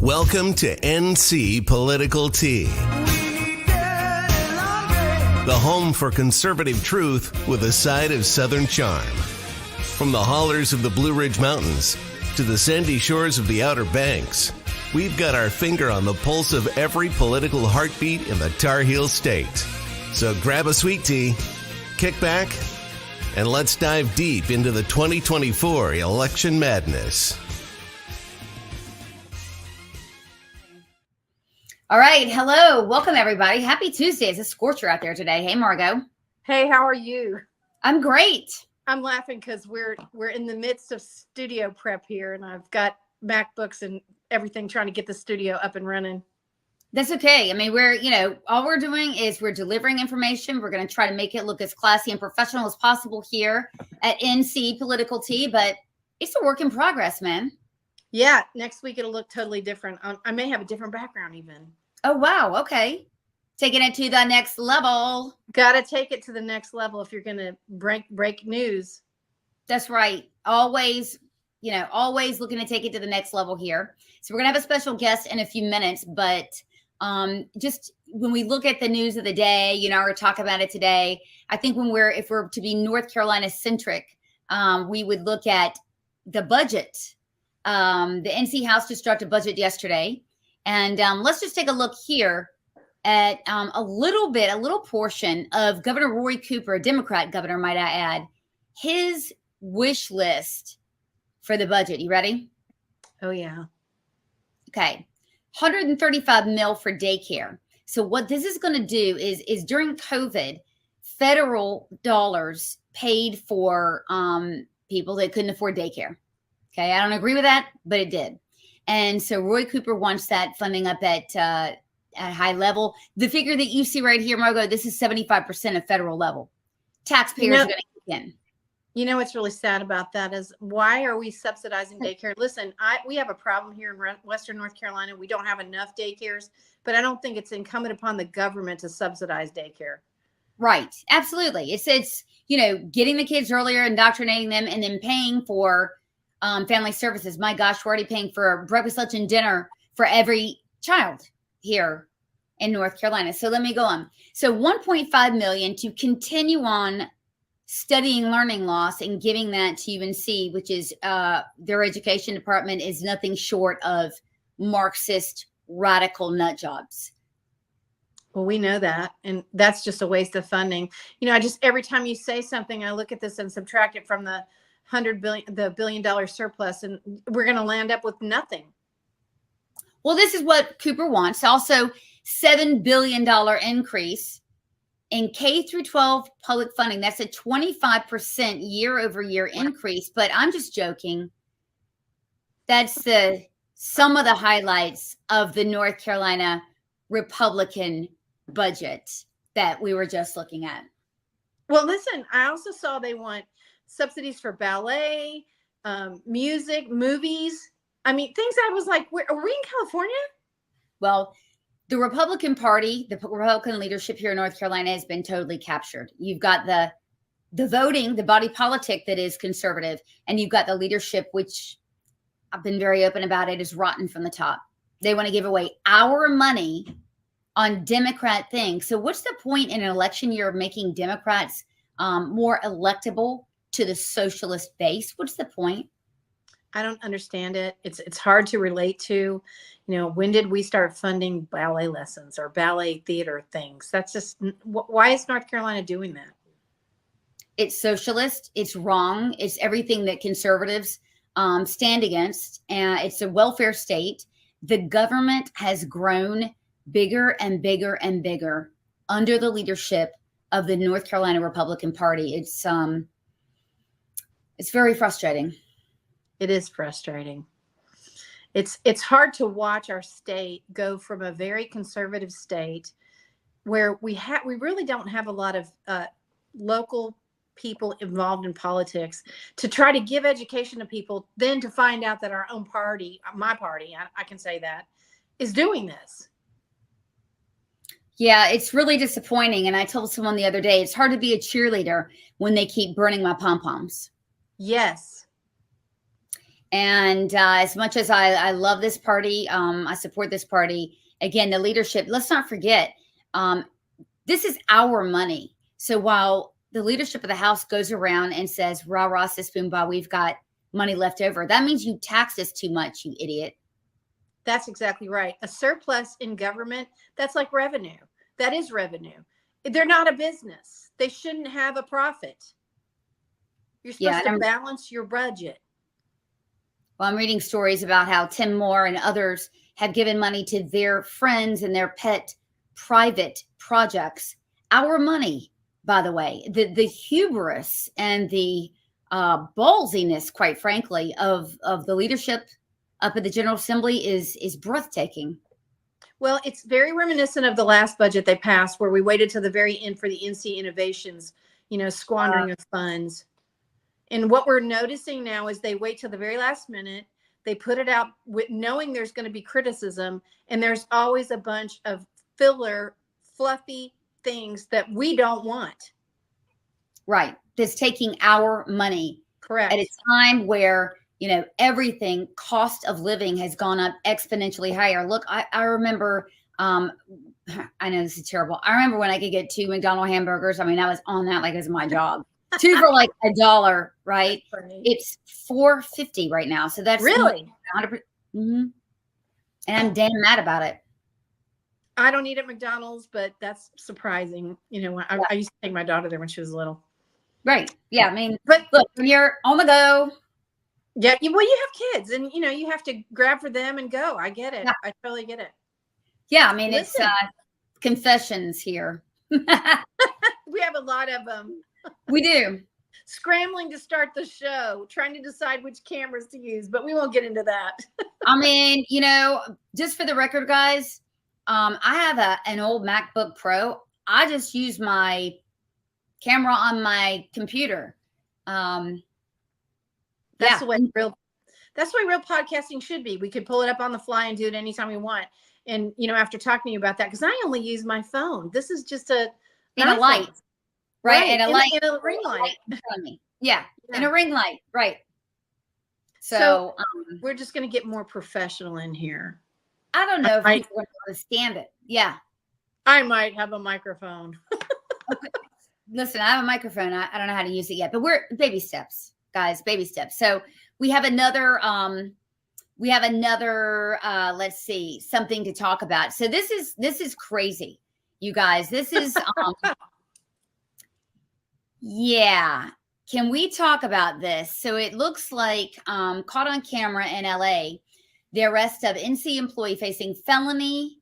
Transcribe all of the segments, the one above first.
Welcome to NC Political Tea, the home for conservative truth with a side of Southern charm. From the hollers of the Blue Ridge Mountains to the sandy shores of the Outer Banks, we've got our finger on the pulse of every political heartbeat in the Tar Heel State. So grab a sweet tea, kick back, and let's dive deep into the 2024 election madness. All right. Hello. Welcome, everybody. Happy Tuesday. It's a scorcher out there today. Hey, Margot. Hey, how are you? I'm great. I'm laughing because we're in the midst of studio prep here, and I've got MacBooks and everything trying to get the studio up and running. That's okay. I mean, all we're doing is we're delivering information. We're going to try to make it look as classy and professional as possible here at NC Political Tea, but it's a work in progress, man. Yeah. Next week, it'll look totally different. I may have a different background even. Oh, wow. Okay. Taking it to the next level. Got to take it to the next level if you're going to break news. That's right. Always looking to take it to the next level here. So we're going to have a special guest in a few minutes, but just when we look at the news of the day, or talk about it today, I think if we're to be North Carolina centric, we would look at the budget. The NC House just dropped a budget yesterday. And let's just take a look here at a little portion of Governor Roy Cooper, a Democrat governor, might I add, his wish list for the budget. You ready? Oh, yeah. Okay. $135 million for daycare. So what this is going to do is during COVID, federal dollars paid for people that couldn't afford daycare. Okay. I don't agree with that, but it did. And so Roy Cooper wants that funding up at high level. The figure that you see right here, Margot, this is 75% of federal level. Taxpayers are going to kick in. You know what's really sad about that is why are we subsidizing daycare? Listen, we have a problem here in Western North Carolina. We don't have enough daycares, but I don't think it's incumbent upon the government to subsidize daycare. Right. Absolutely. It's getting the kids earlier, indoctrinating them, and then paying for family services. My gosh, we're already paying for breakfast, lunch, and dinner for every child here in North Carolina. So let me go on. So $1.5 million to continue on studying learning loss and giving that to UNC, which is their education department is nothing short of Marxist radical nut jobs. Well, we know that, and that's just a waste of funding. Every time you say something, I look at this and subtract it from the $100 billion surplus, and we're going to land up with nothing. Well, this is what Cooper wants. Also, $7 billion increase in K through 12 public funding. That's a 25% year over year increase. But I'm just joking. That's some of the highlights of the North Carolina Republican budget that we were just looking at. Well, listen, I also saw they want subsidies for ballet, music, movies. I mean, things I was like, are we in California? Well, the Republican Party, the Republican leadership here in North Carolina has been totally captured. You've got the voting, the body politic that is conservative, and you've got the leadership, which I've been very open about it, is rotten from the top. They want to give away our money on Democrat things. So what's the point in an election year of making Democrats more electable to the socialist base? What's the point? I don't understand it. It's hard to relate to. When did we start funding ballet lessons or ballet theater things? That's just, why is North Carolina doing that? It's socialist. It's wrong. It's everything that conservatives stand against. And it's a welfare state. The government has grown bigger and bigger and bigger under the leadership of the North Carolina Republican Party. It's very frustrating. It is frustrating. It's hard to watch our state go from a very conservative state where we really don't have a lot of local people involved in politics to try to give education to people, then to find out that our own party, my party, I can say that, is doing this. Yeah, it's really disappointing. And I told someone the other day, it's hard to be a cheerleader when they keep burning my pom-poms. Yes. And as much as I love this party, I support this party. Again, the leadership, let's not forget, this is our money. So while the leadership of the House goes around and says, rah, rah, sis, boom, bah, we've got money left over, that means you tax us too much, you idiot. That's exactly right. A surplus in government, that's like revenue. That is revenue. They're not a business. They shouldn't have a profit. You're supposed to balance your budget. Well, I'm reading stories about how Tim Moore and others have given money to their friends and their pet private projects. Our money, by the way, the hubris and the ballsiness, quite frankly, of the leadership up at the General Assembly is breathtaking. Well, it's very reminiscent of the last budget they passed, where we waited to the very end for the NC innovations, squandering of funds. And what we're noticing now is they wait till the very last minute. They put it out with knowing there's going to be criticism, and there's always a bunch of filler, fluffy things that we don't want. Right. That's taking our money. Correct. At a time where, everything, cost of living has gone up exponentially higher. Look, I remember, I know this is terrible. I remember when I could get 2 McDonald's hamburgers. I mean, I was on that like it was my job. 2 for like $1, right? It's $4.50 right now. So that's really 100%. Mm-hmm. And I'm damn mad about it. I don't eat at McDonald's, but that's surprising. I used to take my daughter there when she was little. Right. Yeah. I mean, but look, when you're on the go. Yeah. Well, you have kids, and you have to grab for them and go. I get it. Yeah. I totally get it. Yeah. I mean, Listen. It's confessions here. We have a lot of them. We do. Scrambling to start the show, trying to decide which cameras to use, but we won't get into that. I mean, just for the record, guys, I have an old MacBook Pro. I just use my camera on my computer. That's the way real podcasting should be. We could pull it up on the fly and do it anytime we want. And after talking to you about that, because I only use my phone. This is just a light. Right. And a light. In a ring light. Yeah. In a ring light. Right. So we're just going to get more professional in here. I don't know if people are going to stand it. Yeah. I might have a microphone. Okay. Listen, I have a microphone. I don't know how to use it yet, but we're baby steps, guys, baby steps. So we have another, let's see, something to talk about. So this is crazy, you guys. This is, yeah. Can we talk about this? So it looks like caught on camera in LA, the arrest of NC employee facing felony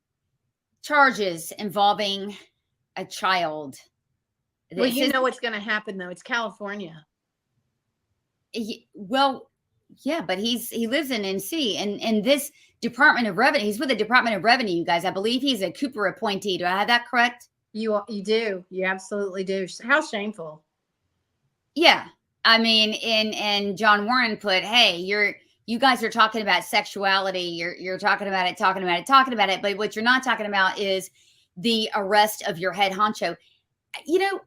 charges involving a child. Well, you know what's going to happen, though. It's California. Well, yeah, but he lives in NC, and this Department of Revenue, he's with the Department of Revenue, you guys. I believe he's a Cooper appointee. Do I have that correct? You do. You absolutely do. How shameful. Yeah. I mean, and John Warren put, hey, you guys are talking about sexuality. You're talking about it. But what you're not talking about is the arrest of your head honcho.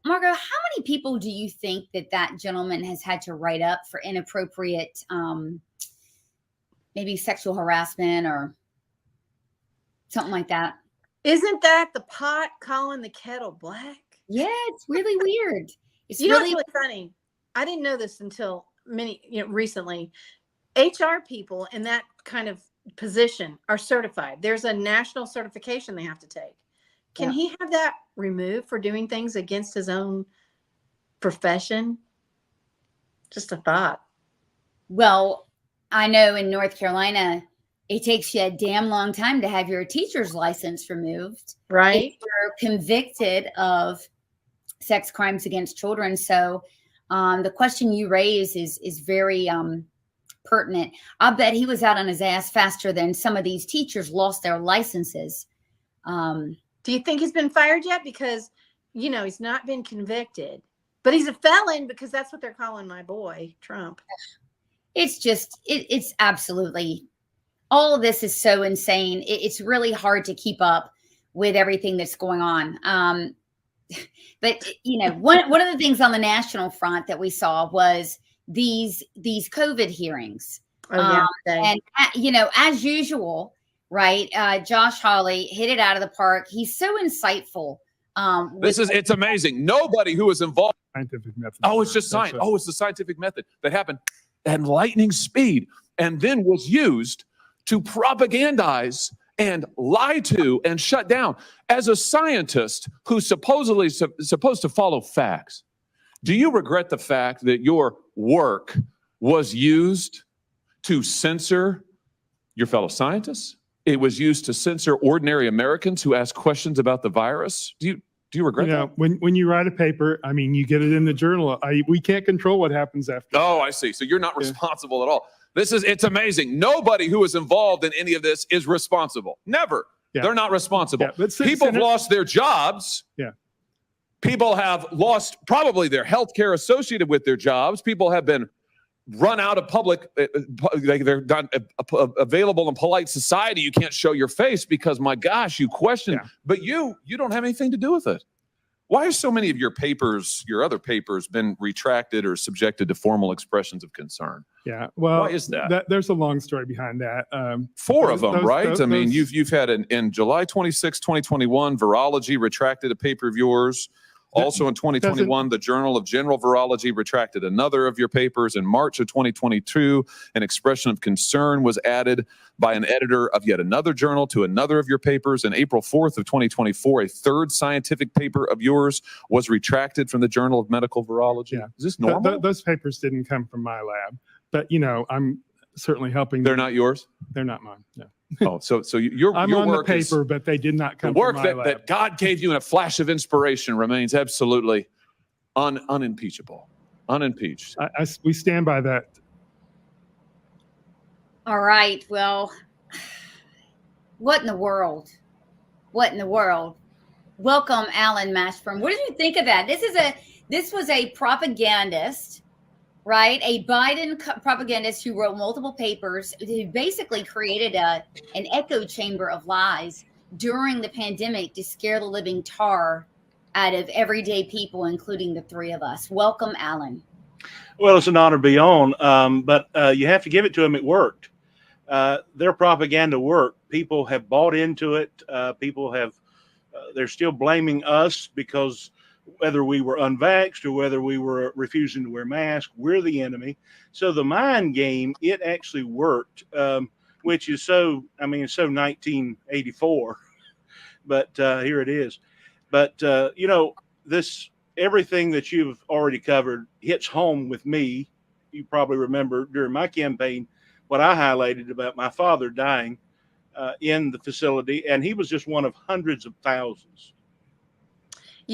Margo, how many people do you think that gentleman has had to write up for inappropriate, maybe sexual harassment or something like that? Isn't that the pot calling the kettle black? Yeah, it's really weird. It's really funny. I didn't know this until recently. HR people in that kind of position are certified. There's a national certification they have to take. Can he have that removed for doing things against his own profession? Just a thought. Well, I know in North Carolina, it takes you a damn long time to have your teacher's license removed. Right. If you're convicted of sex crimes against children. So the question you raise is very pertinent. I bet he was out on his ass faster than some of these teachers lost their licenses. Do you think he's been fired yet? Because, he's not been convicted, but he's a felon because that's what they're calling my boy, Trump. It's just, it's absolutely, all of this is so insane. It's really hard to keep up with everything that's going on. But, one of the things on the national front that we saw was these COVID hearings. Oh, yeah. And, as usual, right? Josh Hawley hit it out of the park. He's so insightful. It's amazing. Nobody who was involved. Scientific method. Oh, it's just science. Oh, it's the scientific method that happened at lightning speed and then was used to propagandize and lie to and shut down. As a scientist who's supposedly supposed to follow facts, do you regret the fact that your work was used to censor your fellow scientists? It was used to censor ordinary Americans who ask questions about the virus. Do you regret that? When you write a paper, I mean, you get it in the journal. We can't control what happens after. Oh, I see. So you're not responsible at all. It's amazing. Nobody who is involved in any of this is responsible. Never. Yeah. They're not responsible. Yeah, people have lost their jobs. Yeah. People have lost probably their health care associated with their jobs. People have been run out of public. They're not available in polite society. You can't show your face because, my gosh, you question. Yeah. But you don't have anything to do with it. Why are so many of your papers, your other papers, been retracted or subjected to formal expressions of concern? Yeah, well, why is that? There's a long story behind that. 4 of them, right? I mean, you've had in July 26, 2021, Virology retracted a paper of yours. Also in 2021, the Journal of General Virology retracted another of your papers. In March of 2022, an expression of concern was added by an editor of yet another journal to another of your papers. In April 4th of 2024, a third scientific paper of yours was retracted from the Journal of Medical Virology. Yeah. Is this normal? Those papers didn't come from my lab, but I'm certainly helping. They're not yours? They're not mine, no. Oh, so your I'm your on work the paper, but they did not come the work from my that, lab. that God gave you in a flash of inspiration remains absolutely unimpeachable, unimpeached. We stand by that. All right. Well, what in the world? What in the world? Welcome, Alan Mashburn. What did you think of that? This was a propagandist. Right, a Biden propagandist who wrote multiple papers, who basically created an echo chamber of lies during the pandemic to scare the living tar out of everyday people, including the 3 of us. Welcome, Alan. Well, it's an honor to be on, but you have to give it to them. It worked. Their propaganda worked. People have bought into it. People have. They're still blaming us because whether we were unvaxxed or whether we were refusing to wear masks, we're the enemy. So the mind game, it actually worked, which is so 1984, but here it is. But, everything that you've already covered hits home with me. You probably remember during my campaign, what I highlighted about my father dying in the facility, and he was just one of hundreds of thousands.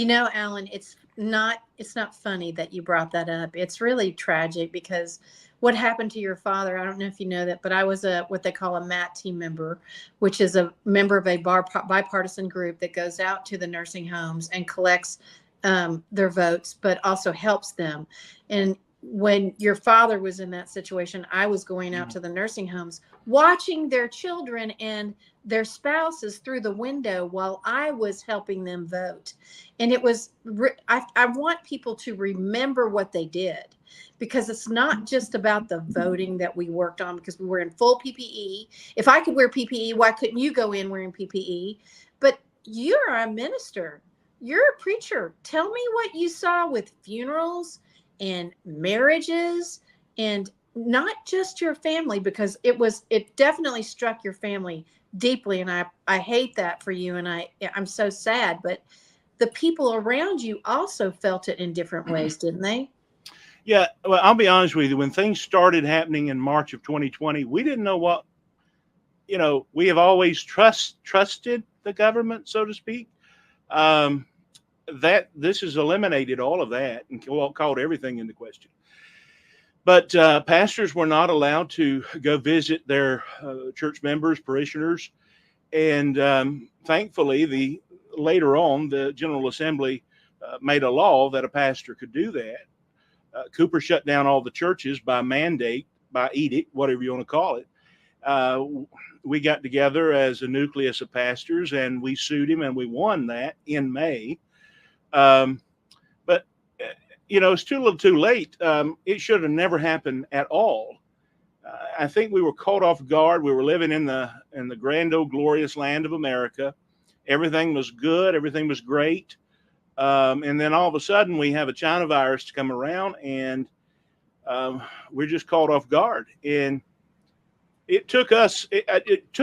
Alan, it's not funny that you brought that up. It's really tragic because what happened to your father, I don't know if you know that, but I was what they call a MAT team member, which is a member of a bipartisan group that goes out to the nursing homes and collects their votes, but also helps them. And when your father was in that situation, I was going out to the nursing homes, watching their children and their spouses through the window while I was helping them vote. And it was, I want people to remember what they did, because it's not just about the voting that we worked on, because we were in full PPE. If I could wear PPE, why couldn't you go in wearing PPE? But you're a minister. You're a preacher. Tell me what you saw with funerals and marriages, and not just your family, because it definitely struck your family deeply. And I hate that for you. And I'm so sad, but the people around you also felt it in different ways, didn't they? Yeah. Well, I'll be honest with you. When things started happening in March of 2020, we didn't know what, we have always trusted the government, so to speak. That this has eliminated all of that and called everything into question. But pastors were not allowed to go visit their church members, parishioners. And thankfully, later on, the General Assembly made a law that a pastor could do that. Cooper shut down all the churches by mandate, by edict, whatever you want to call it. We got together as a nucleus of pastors and we sued him, and we won that in May. But it's too little too late. It should have never happened at all. I think we were caught off guard. We were living in the grand old glorious land of America. Everything was good. Everything was great. And then all of a sudden we have a China virus to come around, and we're just caught off guard. And it took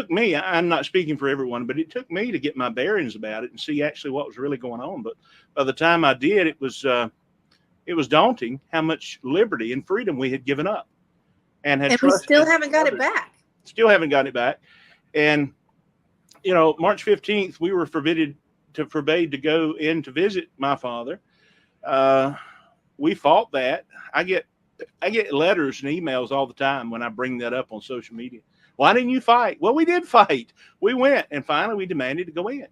me, I'm not speaking for everyone, but it took me to get my bearings about it and see actually what was really going on. But by the time I did, it was daunting how much liberty and freedom we had given up. And we still haven't got it back. Still haven't got it back. And, March 15th, we were forbade to go in to visit my father. We fought that. I get letters and emails all the time when I bring that up on social media. Why didn't you fight? Well, we did fight. We went, and finally we demanded to go in.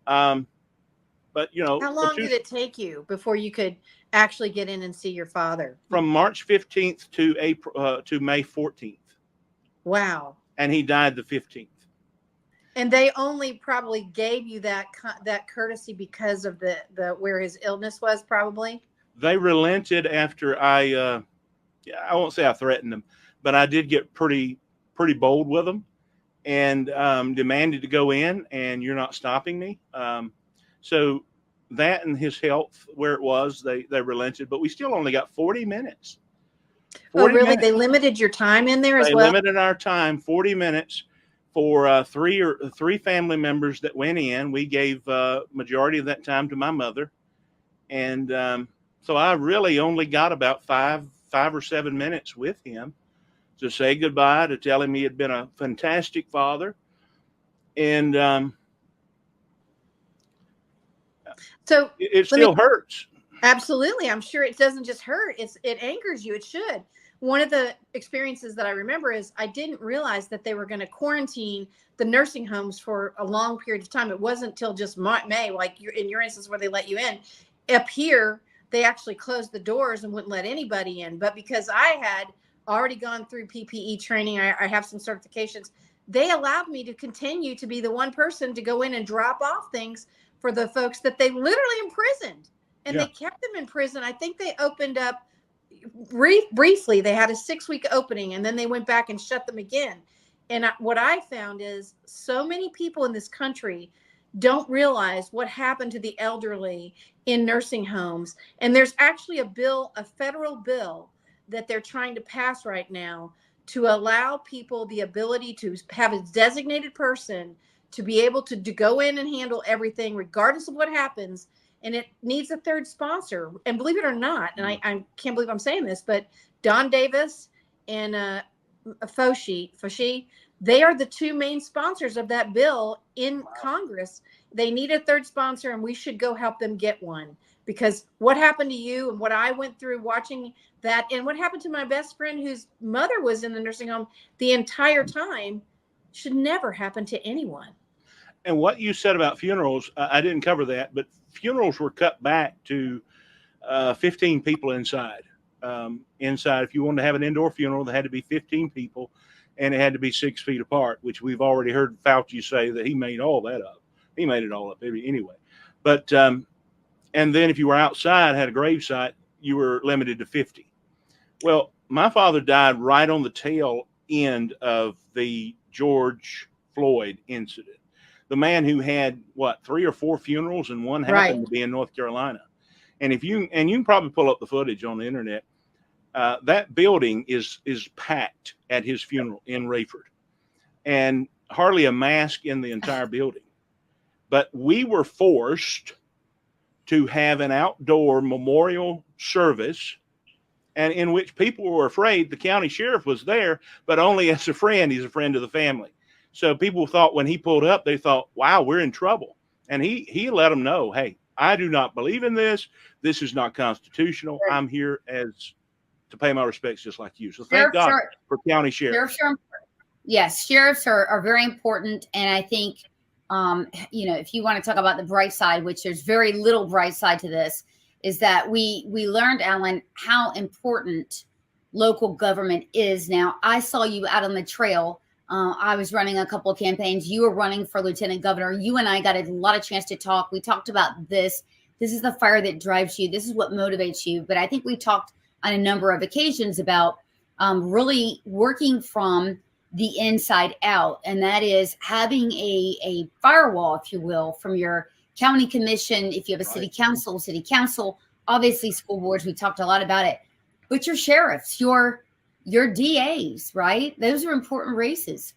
But how long did it take you before you could actually get in and see your father? From March 15th to May 14th. Wow. And he died the 15th. And they only probably gave you that courtesy because of the where his illness was, probably. They relented after I won't say I threatened them, but I did get pretty bold with them, and demanded to go in, and you're not stopping me. So that and his health, where it was, they relented, but we still only got 40 minutes. 40 really? Minutes. They limited your time in there as well? They limited our time, 40 minutes for three family members that went in. We gave majority of that time to my mother. And so I really only got about five or 7 minutes with him to say goodbye, to tell him he had been a fantastic father. And so it still hurts. Absolutely. I'm sure it doesn't just hurt. It angers you. It should. One of the experiences that I remember is I didn't realize that they were going to quarantine the nursing homes for a long period of time. It wasn't till just May, like in your instance where they let you in. Up here, they actually closed the doors and wouldn't let anybody in. But because I had already gone through PPE training, I have some certifications, they allowed me to continue to be the one person to go in and drop off things for the folks that they literally imprisoned. And they kept them in prison. I think they opened up briefly. They had a 6-week opening, and then they went back and shut them again. And what I found is so many people in this country don't realize what happened to the elderly in nursing homes. And there's actually a federal bill that they're trying to pass right now to allow people the ability to have a designated person to be able to go in and handle everything regardless of what happens. And it needs a third sponsor. And believe it or not, and I can't believe I'm saying this, but Don Davis and Foshi, they are the two main sponsors of that bill in Congress. They need a third sponsor, and we should go help them get one. Because what happened to you and what I went through watching that, and what happened to my best friend whose mother was in the nursing home the entire time, should never happen to anyone. And what you said about funerals, I didn't cover that, but funerals were cut back to 15 people inside. Inside, if you wanted to have an indoor funeral, there had to be 15 people, and it had to be 6 feet apart, which we've already heard Fauci say that he made all that up. He made it all up anyway. But and then if you were outside, had a grave site, you were limited to 50. Well, my father died right on the tail end of the George Floyd incident. The man who had 3 or 4 funerals, and one happened to be in North Carolina. And you can probably pull up the footage on the internet. That building is packed at his funeral in Rayford, and hardly a mask in the entire building. But we were forced to have an outdoor memorial service, and in which people were afraid. The county sheriff was there, but only as a friend. He's a friend of the family. So people thought when he pulled up, they thought, wow, we're in trouble. And he let them know, hey, I do not believe in this. This is not constitutional. I'm here to pay my respects just like you. So thank God for county sheriffs. Yes, sheriffs are very important. And I think, if you want to talk about the bright side, which there's very little bright side to this, is that we learned, Alan, how important local government is. Now, I saw you out on the trail. I was running a couple of campaigns. You were running for lieutenant governor. You and I got a lot of chance to talk. We talked about this. This is the fire that drives you. This is what motivates you. But I think we talked on a number of occasions about really working from the inside out. And that is having a firewall, if you will, from your county commission. If you have a city council, obviously school boards, we talked a lot about it, but your sheriffs, your DAs, right? Those are important races.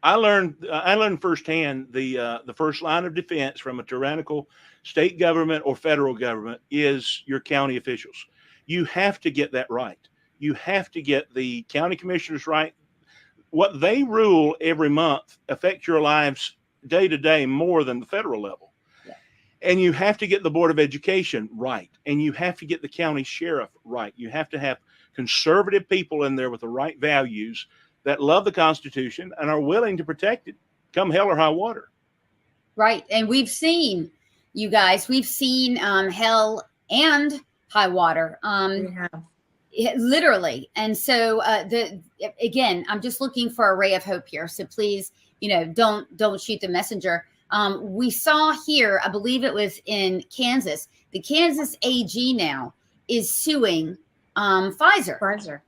I learned firsthand the first line of defense from a tyrannical state government or federal government is your county officials. You have to get that right. You have to get the county commissioners right. What they rule every month affects your lives day to day more than the federal level. Yeah. And you have to get the Board of Education right. And you have to get the county sheriff right. You have to have conservative people in there with the right values that love the Constitution and are willing to protect it come hell or high water. Right. And we've seen, you guys, hell and high water. Literally. And so again, I'm just looking for a ray of hope here. So please, don't shoot the messenger. We saw here, I believe it was in Kansas, the Kansas AG now is suing Pfizer.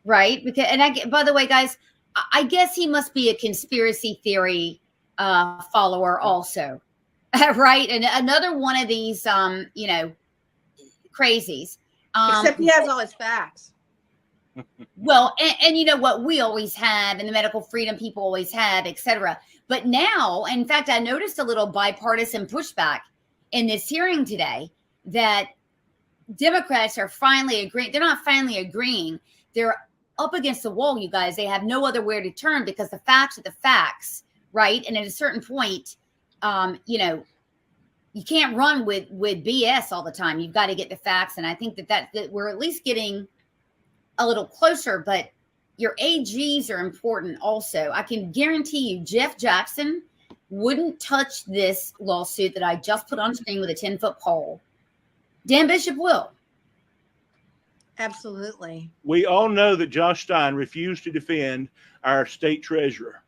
Right. Because, by the way, guys, I guess he must be a conspiracy theory follower also. Right. And another one of these, crazies. Except he has all his facts. Well, and you know what we always have, and the medical freedom people always have, etc. But now, in fact, I noticed a little bipartisan pushback in this hearing today that Democrats are finally agreeing. They're not finally agreeing. They're up against the wall, you guys. They have no other way to turn because the facts are the facts, right? And at a certain point, you can't run with BS all the time. You've got to get the facts. And I think that we're at least getting a little closer, but your AGs are important also. I can guarantee you Jeff Jackson wouldn't touch this lawsuit that I just put on screen with a 10-foot pole. Dan Bishop will. Absolutely. We all know that Josh Stein refused to defend our state treasurer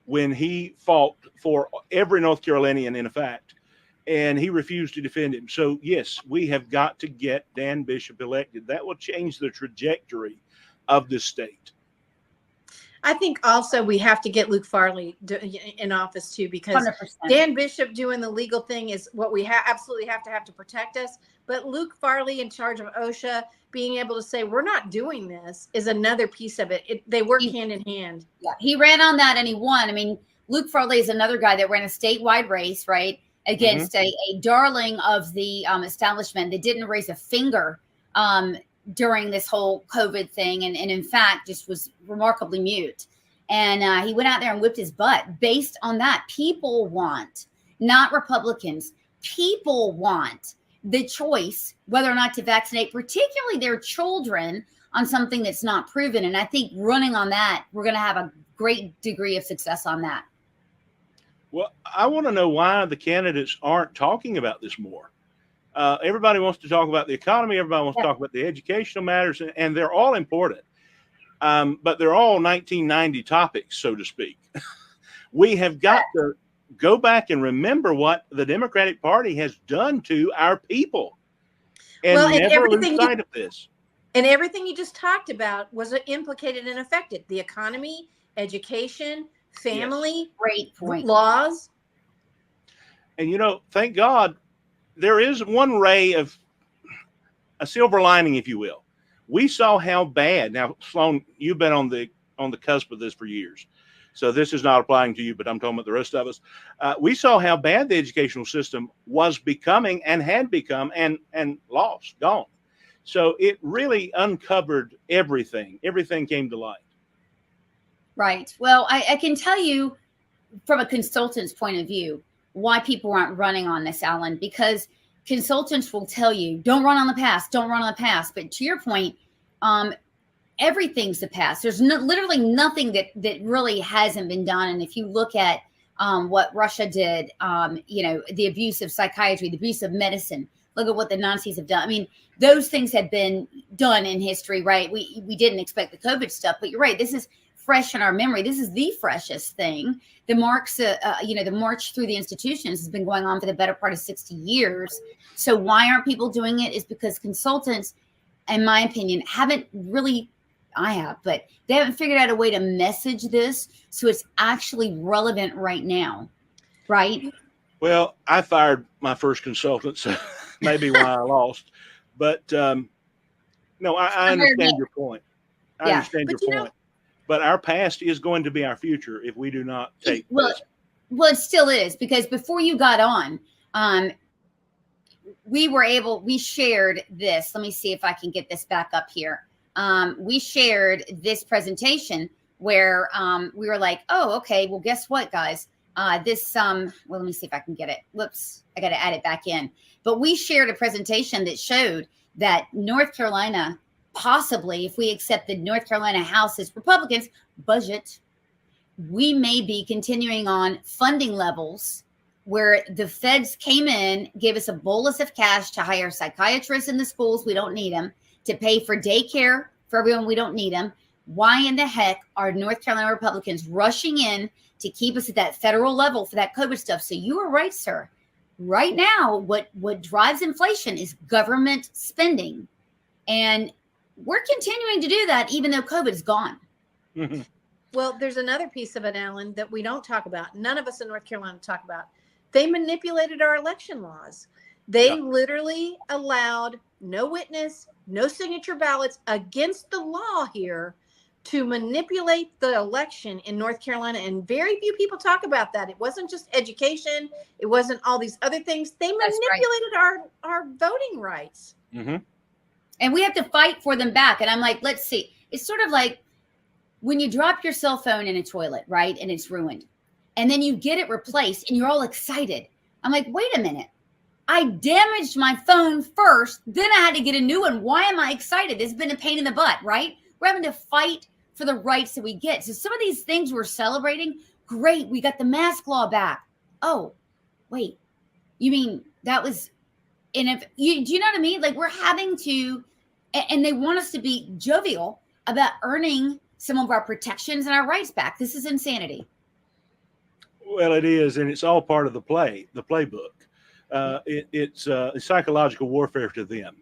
when he fought for every North Carolinian, in effect, and he refused to defend him. So, yes, we have got to get Dan Bishop elected. That will change the trajectory of the state. I think also we have to get Luke Farley in office too, because 100%. Dan Bishop doing the legal thing is what we absolutely have to protect us. But Luke Farley in charge of OSHA being able to say, we're not doing this is another piece of it. They work hand in hand. Yeah, he ran on that and he won. I mean, Luke Farley is another guy that ran a statewide race, right, against a darling of the establishment that didn't raise a finger during this whole COVID thing. And in fact, just was remarkably mute. And he went out there and whipped his butt based on that. People want, not Republicans, people want the choice whether or not to vaccinate, particularly their children, on something that's not proven. And I think running on that, we're going to have a great degree of success on that. Well, I want to know why the candidates aren't talking about this more. Everybody wants to talk about the economy. Everybody wants to talk about the educational matters, and they're all important. But they're all 1990 topics, so to speak. We have got to go back and remember what the Democratic Party has done to our people, and never lose sight of this. And everything you just talked about was implicated and affected the economy, education, family, great point, laws. And thank God, there is one ray of a silver lining, if you will. We saw how bad. Now, Sloan, you've been on the cusp of this for years, so this is not applying to you, but I'm talking about the rest of us. We saw how bad the educational system was becoming and had become and lost, gone. So it really uncovered everything. Everything came to light. Right. Well, I can tell you from a consultant's point of view why people aren't running on this, Alan, because consultants will tell you, don't run on the past, don't run on the past. But to your point, everything's the past. There's literally nothing that really hasn't been done. And if you look at what Russia did, the abuse of psychiatry, the abuse of medicine, look at what the Nazis have done. I mean, those things have been done in history, right? We didn't expect the COVID stuff, but you're right. This is fresh in our memory. This is the freshest thing. The march through the institutions has been going on for the better part of 60 years. So why aren't people doing it? Is because consultants, in my opinion, haven't really, I have, but they haven't figured out a way to message this so it's actually relevant right now, right? Well, I fired my first consultant, so maybe why I lost. But no, I understand your point. I Yeah. understand But your you know- point. But our past is going to be our future if we do not take Well, this. well, it still is, because before you got on, we shared this. Let me see if I can get this back up here. We shared this presentation where we were like, oh, okay, well, guess what, guys? Well, let me see if I can get it. Whoops, I got to add it back in. But we shared a presentation that showed that North Carolina, possibly, if we accepted North Carolina House's Republicans budget, we may be continuing on funding levels where the feds came in, gave us a bolus of cash to hire psychiatrists in the schools. We don't need them. To pay for daycare for everyone. We don't need them. Why in the heck are North Carolina Republicans rushing in to keep us at that federal level for that COVID stuff? So you are right, sir. Right now, what drives inflation is government spending. And we're continuing to do that even though COVID is gone. Mhm. Well, there's another piece of it, Alan, that we don't talk about. None of us in North Carolina talk about. They manipulated our election laws. They literally allowed no witness, no signature ballots against the law here to manipulate the election in North Carolina. And very few people talk about that. It wasn't just education. It wasn't all these other things. They manipulated our voting rights. Mm-hmm. And we have to fight for them back. And I'm like, let's see. It's sort of like when you drop your cell phone in a toilet, right? And it's ruined. And then you get it replaced and you're all excited. I'm like, wait a minute. I damaged my phone first. Then I had to get a new one. Why am I excited? It's been a pain in the butt, right? We're having to fight for the rights that we get. So some of these things we're celebrating, great. We got the mask law back. Oh, wait. You mean that was, and if you, do you know what I mean? Like we're having to, and they want us to be jovial about earning some of our protections and our rights back. This is insanity. Well, it is, and it's all part of the playbook. It's psychological warfare to them.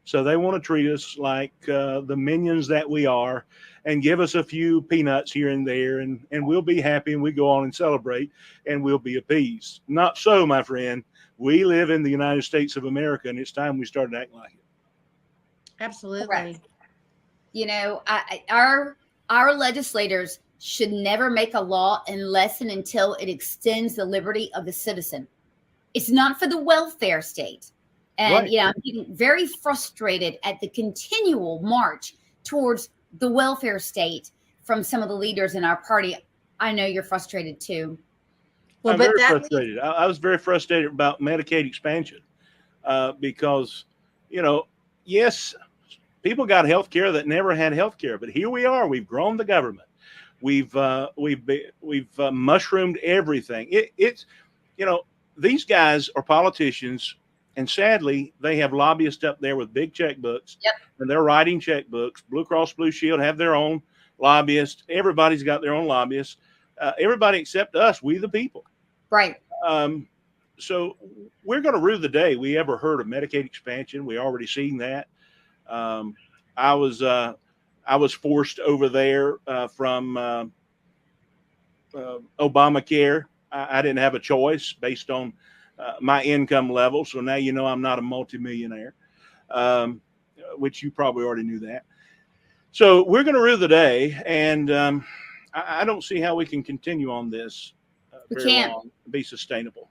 So they want to treat us like the minions that we are and give us a few peanuts here and there, and we'll be happy and we go on and celebrate and we'll be appeased. Not so, my friend. We live in the United States of America, and it's time we started acting like it. Absolutely. Correct. You know, our legislators should never make a law unless and until it extends the liberty of the citizen. It's not for the welfare state. And, Right. I'm getting very frustrated at the continual march towards the welfare state from some of the leaders in our party. I know you're frustrated too. Well, I'm but very that frustrated. I was very frustrated about Medicaid expansion because, yes, people got health care that never had health care, but here we are. We've grown the government. We've mushroomed everything. It's these guys are politicians, and sadly, they have lobbyists up there with big checkbooks, and they're writing checkbooks. Blue Cross Blue Shield have their own lobbyists. Everybody's got their own lobbyists. Everybody except us, we the people. Right. So we're going to rue the day we ever heard of Medicaid expansion. We already seen that. I was forced over there from Obamacare. I didn't have a choice based on my income level. So now I'm not a multimillionaire, which you probably already knew that. So we're going to rue the day, and I don't see how we can continue on this very long, be sustainable.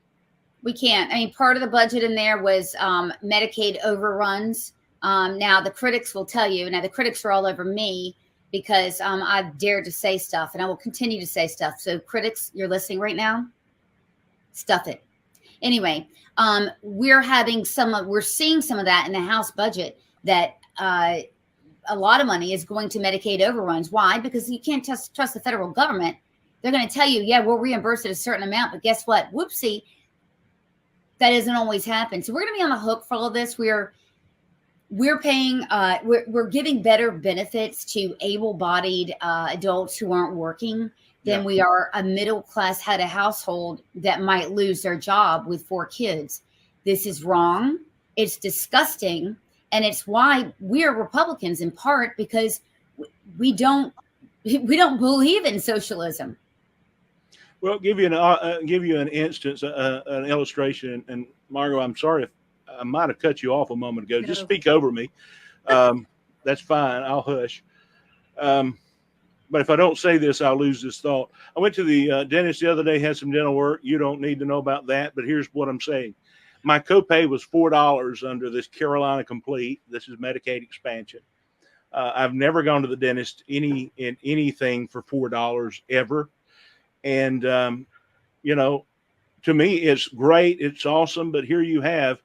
We can't. I mean, part of the budget in there was Medicaid overruns. Now, the critics will tell you, the critics are all over me because I've dared to say stuff, and I will continue to say stuff. So critics, you're listening right now, stuff it. Anyway, we're seeing some of that in the House budget, that a lot of money is going to Medicaid overruns. Why? Because you can't trust the federal government. They're going to tell you, yeah, we'll reimburse it a certain amount, but guess what? Whoopsie. That doesn't always happen. So we're going to be on the hook for all of this. We're paying, we're giving better benefits to able-bodied adults who aren't working than we are a middle-class head of household that might lose their job with 4 kids. This is wrong. It's disgusting. And it's why we are Republicans, in part because we don't believe in socialism. Well, give you an instance, an illustration. And Margot, I'm sorry if I might have cut you off a moment ago. Just speak over me. That's fine. I'll hush. But if I don't say this, I'll lose this thought. I went to the dentist the other day, had some dental work. You don't need to know about that, but here's what I'm saying. My copay was $4 under this Carolina Complete. This is Medicaid expansion. I've never gone to the dentist in anything for $4 ever. And, to me, it's great. It's awesome. But here you have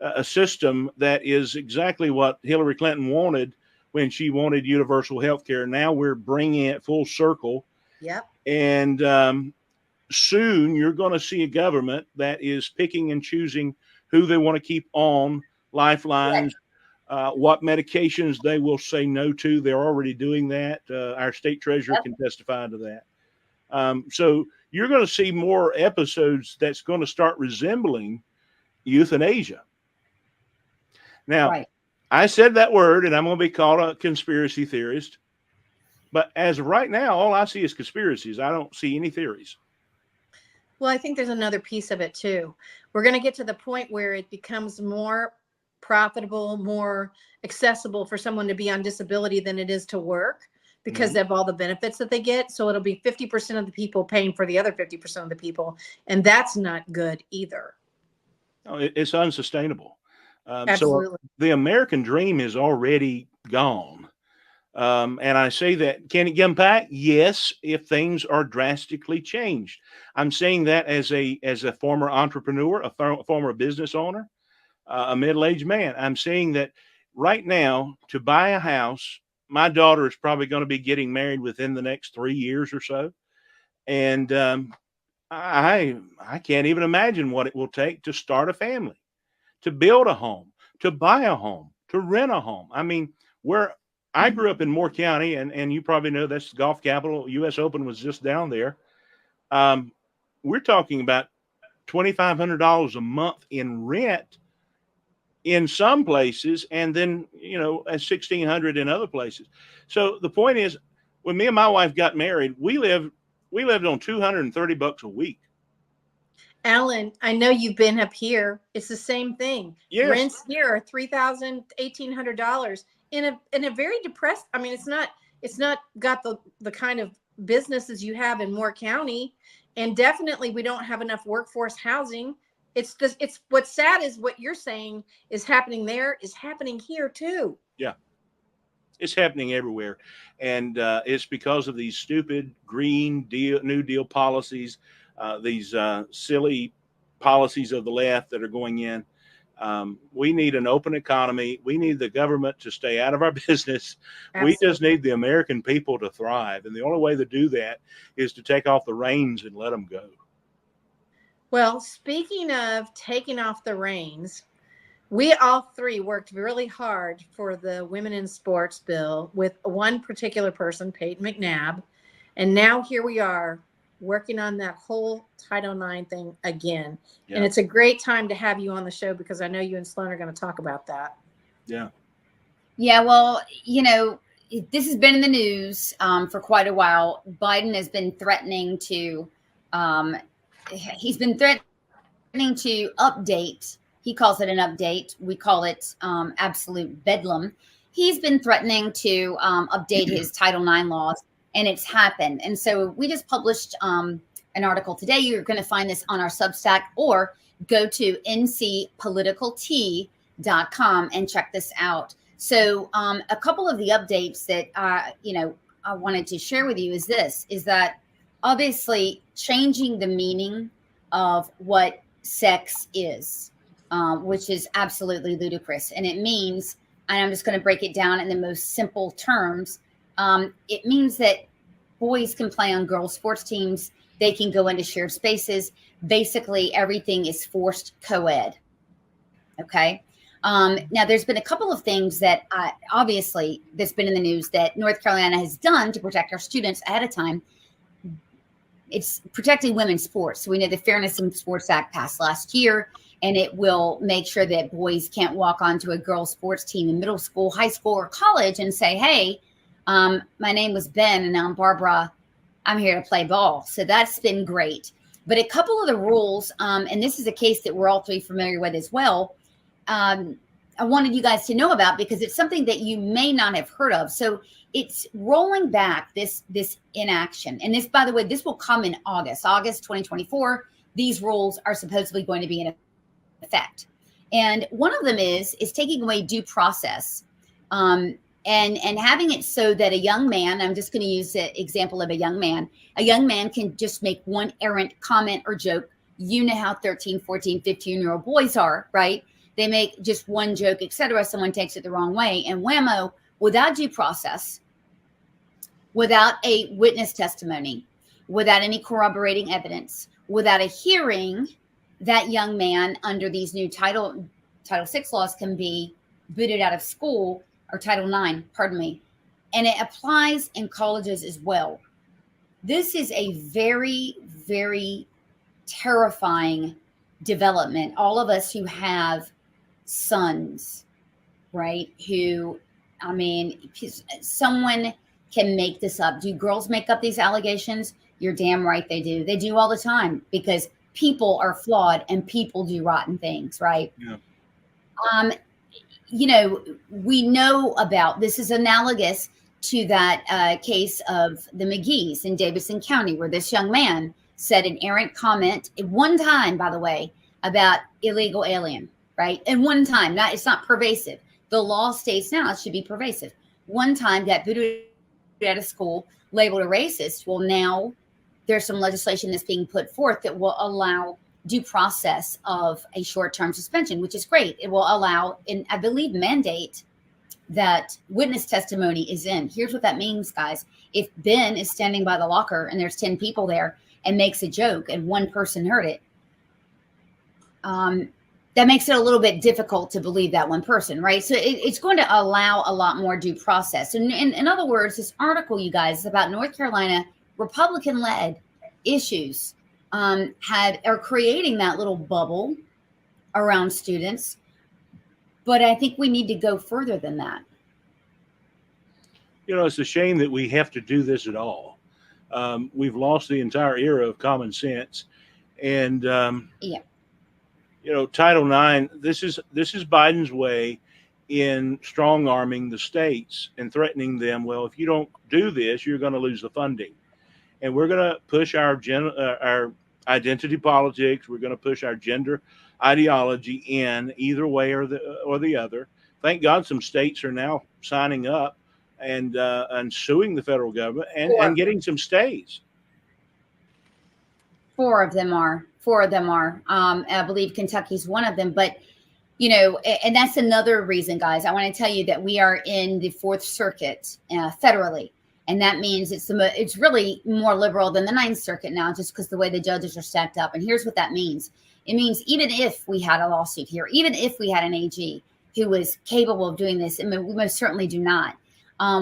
a system that is exactly what Hillary Clinton wanted when she wanted universal health care. Now we're bringing it full circle. Yep. And soon you're going to see a government that is picking and choosing who they want to keep on lifelines, what medications they will say no to. They're already doing that. Our state treasurer can testify to that. So you're going to see more episodes that's going to start resembling euthanasia. Now, I said that word, and I'm going to be called a conspiracy theorist. But as of right now, all I see is conspiracies. I don't see any theories. Well, I think there's another piece of it, too. We're going to get to the point where it becomes more profitable, more accessible for someone to be on disability than it is to work, because of all the benefits that they get. So it'll be 50% of the people paying for the other 50% of the people. And that's not good either. No, it's unsustainable. Absolutely. So the American dream is already gone. And I say that, can it come back? Yes, if things are drastically changed. I'm saying that as a former entrepreneur, a former business owner, a middle-aged man. I'm saying that right now, to buy a house, my daughter is probably going to be getting married within the next 3 years or so. And I can't even imagine what it will take to start a family, to build a home, to buy a home, to rent a home. I mean, where I grew up in Moore County, and you probably know that's the golf capital. US Open was just down there. We're talking about $2,500 a month in rent in some places, and then, at $1,600 in other places. So the point is, when me and my wife got married, we lived on $230 a week. Alan, I know you've been up here. It's the same thing. Yes. Rents here are $3,000, $1,800 in a very depressed. I mean, it's not got the kind of businesses you have in Moore County, and definitely we don't have enough workforce housing. It's what's sad is what you're saying is happening there is happening here too. Yeah. It's happening everywhere. And it's because of these stupid New Deal policies, these silly policies of the left that are going in. We need an open economy. We need the government to stay out of our business. Absolutely. We just need the American people to thrive. And the only way to do that is to take off the reins and let them go. Well, speaking of taking off the reins, we all three worked really hard for the Women in Sports bill with one particular person, Peyton McNabb. And now here we are working on that whole Title IX thing again. Yeah. And it's a great time to have you on the show because I know you and Sloan are going to talk about that. Yeah. Yeah, well, this has been in the news for quite a while. Biden has been threatening to update. He calls it an update. We call it absolute bedlam. He's been threatening to update his Title IX laws, and it's happened. And so we just published an article today. You're going to find this on our Substack or go to ncpoliticaltea.com and check this out. So a couple of the updates that I wanted to share with you is that obviously changing the meaning of what sex is, which is absolutely ludicrous. And it means, and I'm just going to break it down in the most simple terms, it means that boys can play on girls' sports teams. They can go into shared spaces. Basically, everything is forced co-ed. Okay. Now, there's been a couple of things that obviously that's been in the news that North Carolina has done to protect our students ahead of time. It's protecting women's sports. So we know the Fairness in Sports Act passed last year, and it will make sure that boys can't walk onto a girls' sports team in middle school, high school, or college and say, hey, my name was Ben and now I'm Barbara. I'm here to play ball. So that's been great. But a couple of the rules, and this is a case that we're all three familiar with as well, I wanted you guys to know about because it's something that you may not have heard of. So it's rolling back this inaction. And this, by the way, this will come in August 2024. These rules are supposedly going to be in effect. And one of them is taking away due process and having it so that a young man, I'm just going to use the example of a young man can just make one errant comment or joke. You know how 13, 14, 15-year-old boys are, right? They make just one joke, etc. Someone takes it the wrong way, and whammo, without due process, without a witness testimony, without any corroborating evidence, without a hearing, that young man under these new Title VI laws can be booted out of school, or Title IX, pardon me. And it applies in colleges as well. This is a very, very terrifying development. All of us who have sons, right? Who, I mean, someone can make this up. Do girls make up these allegations? You're damn right they do. They do all the time because people are flawed and people do rotten things, right? Yeah. You know, we know about, this is analogous to that case of the McGee's in Davidson County, where this young man said an errant comment at one time, by the way, about illegal alien, right? And one time, it's not pervasive. The law states now it should be pervasive. One time got booted out of school, labeled a racist. Well, now there's some legislation that's being put forth that will allow due process of a short-term suspension, which is great. It will allow, and I believe mandate, that witness testimony is in. Here's what that means, guys. If Ben is standing by the locker and there's 10 people there and makes a joke and one person heard it, that makes it a little bit difficult to believe that one person, right? So it's going to allow a lot more due process. And in other words, this article, you guys, is about North Carolina Republican-led issues are creating that little bubble around students. But I think we need to go further than that. You know, it's a shame that we have to do this at all. We've lost the entire era of common sense. And, Yeah. you know, Title IX, this is Biden's way in strong arming the states and threatening them. Well, if you don't do this, you're going to lose the funding. And we're going to push our identity politics. We're going to push our gender ideology in either way or the other. Thank God some states are now signing up and suing the federal government and getting some stays. Four of them are. I believe Kentucky's one of them. But, you know, and that's another reason, guys. I want to tell you that we are in the Fourth Circuit federally. And that means it's really more liberal than the Ninth Circuit now, just because the way the judges are stacked up. And here's what that means. It means even if we had a lawsuit here, even if we had an AG who was capable of doing this, and we most certainly do not,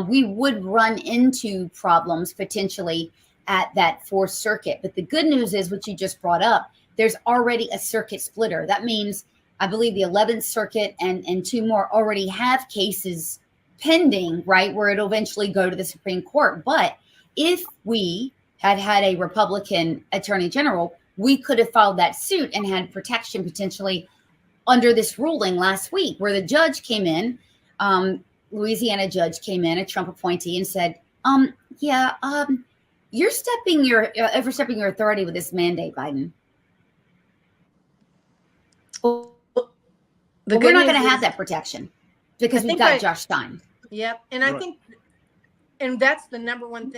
we would run into problems potentially at that Fourth Circuit. But the good news is what you just brought up. There's already a circuit splitter. That means I believe the 11th Circuit and two more already have cases pending, right, where it'll eventually go to the Supreme Court. But if we had a Republican attorney general, we could have filed that suit and had protection potentially under this ruling last week, where the judge came in, Louisiana judge came in, a Trump appointee, and said, you're overstepping your authority with this mandate, Biden. Well, we're not going to have that protection because we've got Josh Stein. Yep. And I think, and that's the number one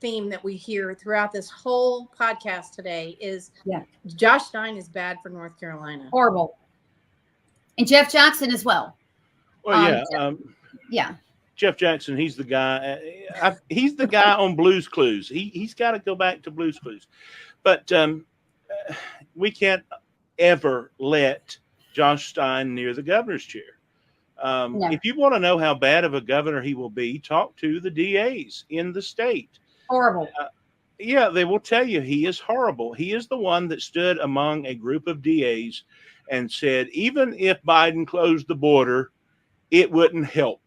theme that we hear throughout this whole podcast today is Josh Stein is bad for North Carolina. Horrible. And Jeff Jackson as well. Well, yeah. Jeff Jackson, he's the guy. He's the guy on Blue's Clues. He's got to go back to Blue's Clues. But we can't ever let Josh Stein near the governor's chair. No. If you want to know how bad of a governor he will be, talk to the DAs in the state. Horrible. Yeah, they will tell you he is horrible. He is the one that stood among a group of DAs and said, even if Biden closed the border, it wouldn't help.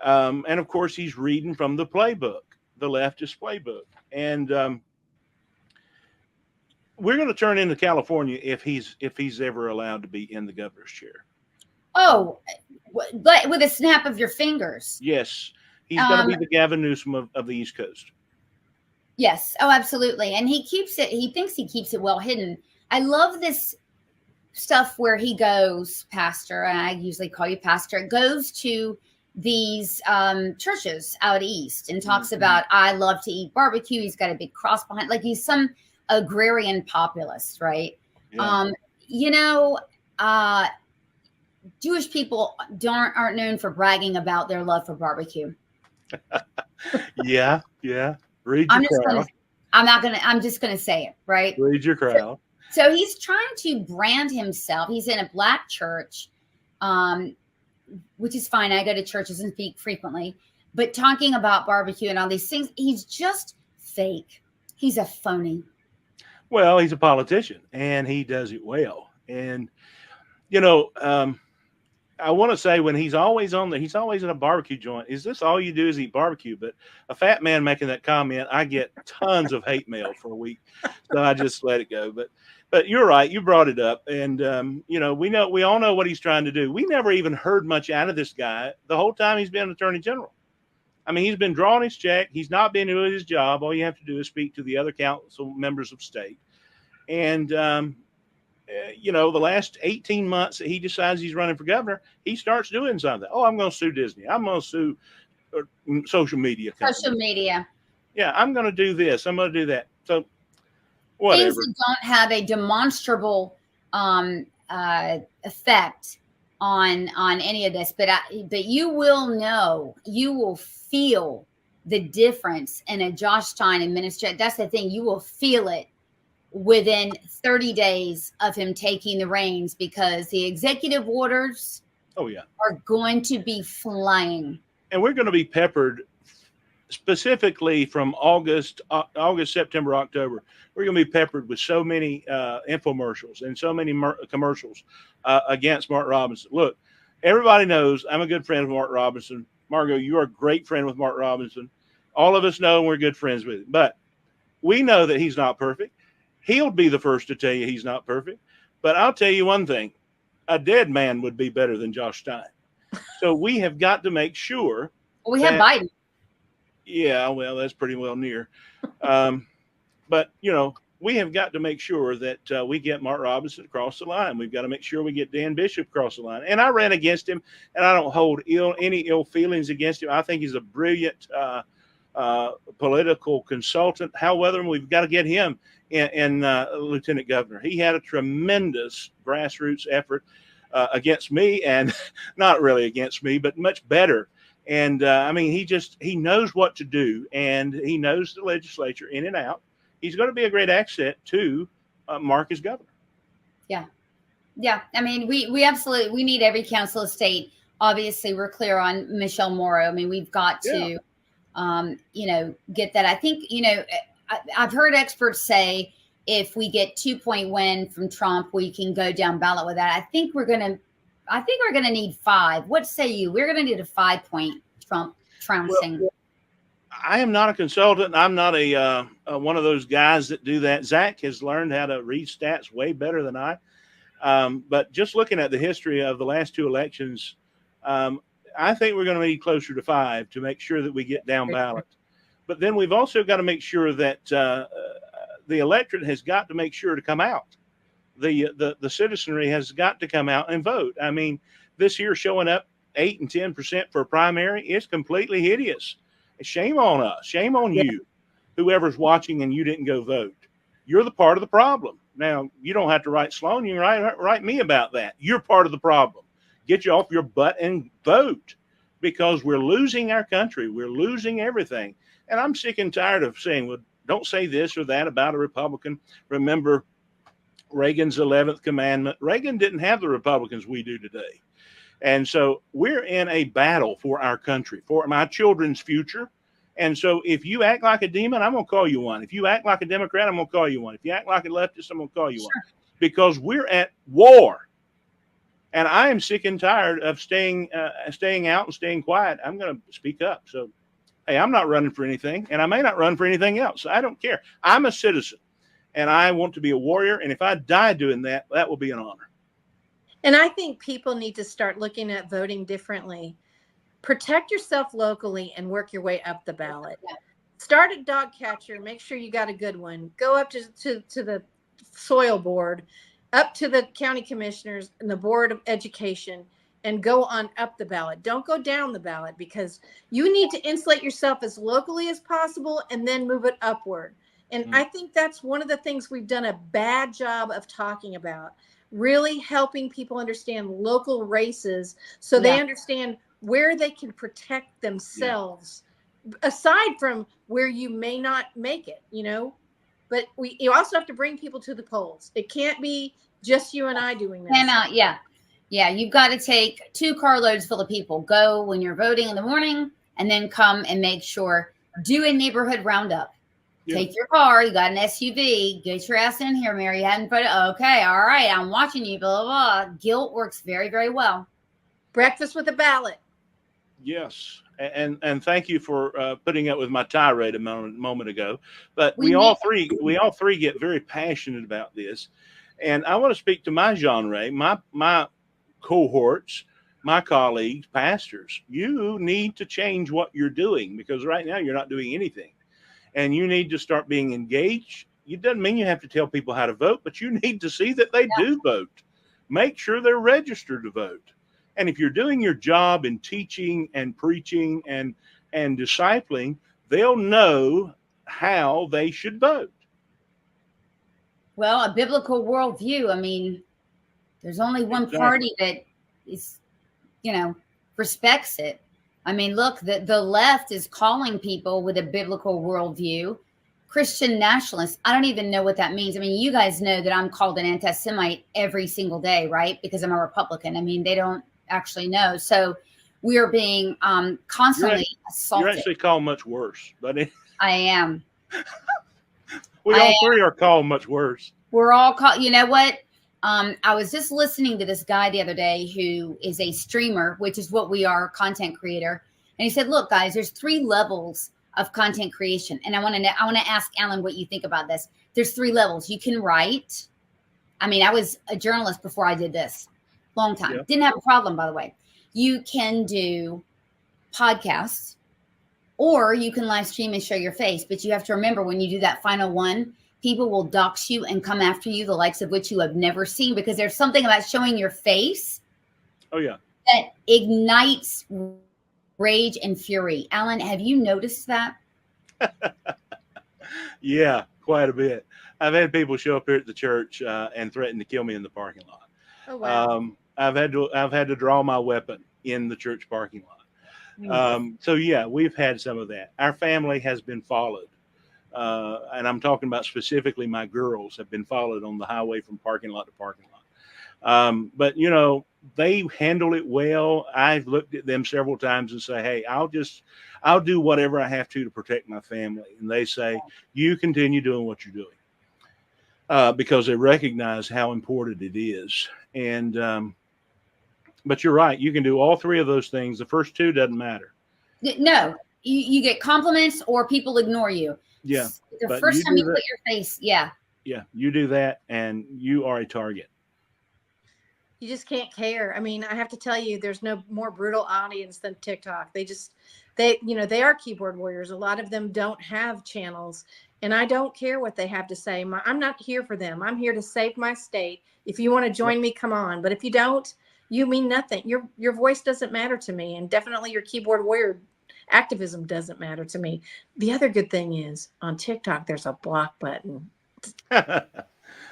And of course, he's reading from the playbook, the leftist playbook. And we're going to turn into California if he's ever allowed to be in the governor's chair. Oh, but with a snap of your fingers. Yes, he's going to be the Gavin Newsom of the East Coast. Yes. Oh, absolutely. And he thinks he keeps it well hidden. I love this stuff where he goes, pastor, and I usually call you pastor, goes to these churches out east and talks about, I love to eat barbecue. He's got a big cross behind, like he's some agrarian populist, right? Yeah. Jewish people aren't known for bragging about their love for barbecue. Yeah. Read your crowd. I'm just gonna say it, right? Read your crowd. So he's trying to brand himself. He's in a black church, which is fine. I go to churches and speak frequently, but talking about barbecue and all these things, he's just fake. He's a phony. Well, he's a politician and he does it well. And, I want to say when he's always in a barbecue joint. Is this all you do is eat barbecue? But a fat man making that comment, I get tons of hate mail for a week. So I just let it go. But you're right. You brought it up. And, we all know what he's trying to do. We never even heard much out of this guy the whole time he's been attorney general. I mean, he's been drawing his check. He's not been doing his job. All you have to do is speak to the other council members of state. And, the last 18 months that he decides he's running for governor, he starts doing something. Oh, I'm going to sue Disney. I'm going to sue social media companies. Social media. Yeah, I'm going to do this. I'm going to do that. So, whatever. Things that don't have a demonstrable effect on any of this, but you will feel the difference in a Josh Stein administration. That's the thing. You will feel it within 30 days of him taking the reins, because the executive orders are going to be flying. And we're going to be peppered specifically from August, September, October. We're going to be peppered with so many infomercials and so many commercials against Mark Robinson. Look, everybody knows I'm a good friend with Mark Robinson. Margot, you are a great friend with Mark Robinson. All of us know we're good friends with him. But we know that he's not perfect. He'll be the first to tell you he's not perfect. But I'll tell you one thing. A dead man would be better than Josh Stein. So we have got to make sure. We have Biden. Yeah, well, that's pretty well near. But, we have got to make sure that we get Mark Robinson across the line. We've got to make sure we get Dan Bishop across the line. And I ran against him, and I don't hold any ill feelings against him. I think he's a brilliant political consultant. However, we've got to get him in lieutenant governor. He had a tremendous grassroots effort against me, and not really against me, but much better. And he knows what to do, and he knows the legislature in and out. He's going to be a great asset to Mark as governor. Yeah. I mean, we absolutely, we need every council of state. Obviously, we're clear on Michelle Morrow. I mean, we've got to, get that. I think, I've heard experts say if we get 2-point win from Trump, we can go down ballot with that. I think we're going to need 5. What say you? We're going to need a 5-point Trump trouncing. Well, I am not a consultant. I'm not a one of those guys that do that. Zach has learned how to read stats way better than I. But just looking at the history of the last 2 elections, I think we're going to need closer to 5 to make sure that we get down ballot. But then we've also got to make sure that the electorate has got to make sure to come out. The citizenry has got to come out and vote. I mean, this year showing up 8 and 10% for a primary is completely hideous. Shame on us. Shame on you, whoever's watching and you didn't go vote. You're the part of the problem. Now, you don't have to write Sloan. You can write me about that. You're part of the problem. Get you off your butt and vote, because we're losing our country. We're losing everything. And I'm sick and tired of saying, well, don't say this or that about a Republican. Remember Reagan's 11th commandment. Reagan didn't have the Republicans we do today. And so we're in a battle for our country, for my children's future, And so if you act like a demon, I'm going to call you one. If you act like a Democrat, I'm going to call you one. If you act like a leftist, I'm going to call you one. Because we're at war. And I am sick and tired of staying out and staying quiet. I'm going to speak up. So, hey, I'm not running for anything, and I may not run for anything else. I don't care. I'm a citizen, and I want to be a warrior. And if I die doing that, that will be an honor. And I think people need to start looking at voting differently. Protect yourself locally and work your way up the ballot. Start a dog catcher. Make sure you got a good one. Go up to the soil board, up to the county commissioners and the board of education, and go on up the ballot. Don't go down the ballot, because you need to insulate yourself as locally as possible and then move it upward. And I think that's one of the things we've done a bad job of talking about, really helping people understand local races so they understand where they can protect themselves, aside from where you may not make it, But you also have to bring people to the polls. It can't be just you and I doing this. Yeah. You've got to take 2 carloads full of people. Go when you're voting in the morning, and then come and make sure. Do a neighborhood roundup. Yeah. Take your car. You got an SUV. Get your ass in here, Mary. You hadn't put it. Okay. All right. I'm watching you. Blah, blah, blah. Guilt works very, very well. Breakfast with a ballot. Yes. And thank you for putting up with my tirade a moment ago. But we all three get very passionate about this. And I want to speak to my genre, my cohorts, my colleagues, pastors. You need to change what you're doing, because right now you're not doing anything. And you need to start being engaged. It doesn't mean you have to tell people how to vote, but you need to see that they do vote. Make sure they're registered to vote. And if you're doing your job in teaching and preaching and discipling, they'll know how they should vote. Well, a biblical worldview. I mean, there's only one party that is, respects it. I mean, look, the left is calling people with a biblical worldview Christian nationalists. I don't even know what that means. I mean, you guys know that I'm called an anti-Semite every single day, right? Because I'm a Republican. I mean, they don't actually know. So we are being constantly assaulted. You're actually called much worse, buddy. I am. We all three are called much worse. We're all called. You know what? I was just listening to this guy the other day who is a streamer, which is what we are, content creator. And he said, look, guys, there's 3 levels of content creation. And I want to ask Alan what you think about this. There's 3 levels. You can write. I mean, I was a journalist before I did this. Long time. Yeah. Didn't have a problem, by the way. You can do podcasts, or you can live stream and show your face. But you have to remember, when you do that final one, people will dox you and come after you, the likes of which you have never seen, because there's something about showing your face. Oh, yeah. That ignites rage and fury. Alan, have you noticed that? Yeah, quite a bit. I've had people show up here at the church and threaten to kill me in the parking lot. Oh, wow. I've had to draw my weapon in the church parking lot. So yeah, we've had some of that. Our family has been followed. And I'm talking about specifically my girls have been followed on the highway from parking lot to parking lot. But they handle it well. I've looked at them several times and say, hey, I'll do whatever I have to protect my family. And they say, you continue doing what you're doing. Because they recognize how important it is. And, but you're right. You can do all 3 of those things. The first 2 doesn't matter. No, you get compliments or people ignore you. Yeah. The first time you put your face. Yeah. Yeah. You do that and you are a target. You just can't care. I mean, I have to tell you, there's no more brutal audience than TikTok. They are keyboard warriors. A lot of them don't have channels, and I don't care what they have to say. I'm not here for them. I'm here to save my state. If you want to join me, come on. But if you don't, you mean nothing. Your voice doesn't matter to me, and definitely your keyboard warrior activism doesn't matter to me. The other good thing is, on TikTok, there's a block button.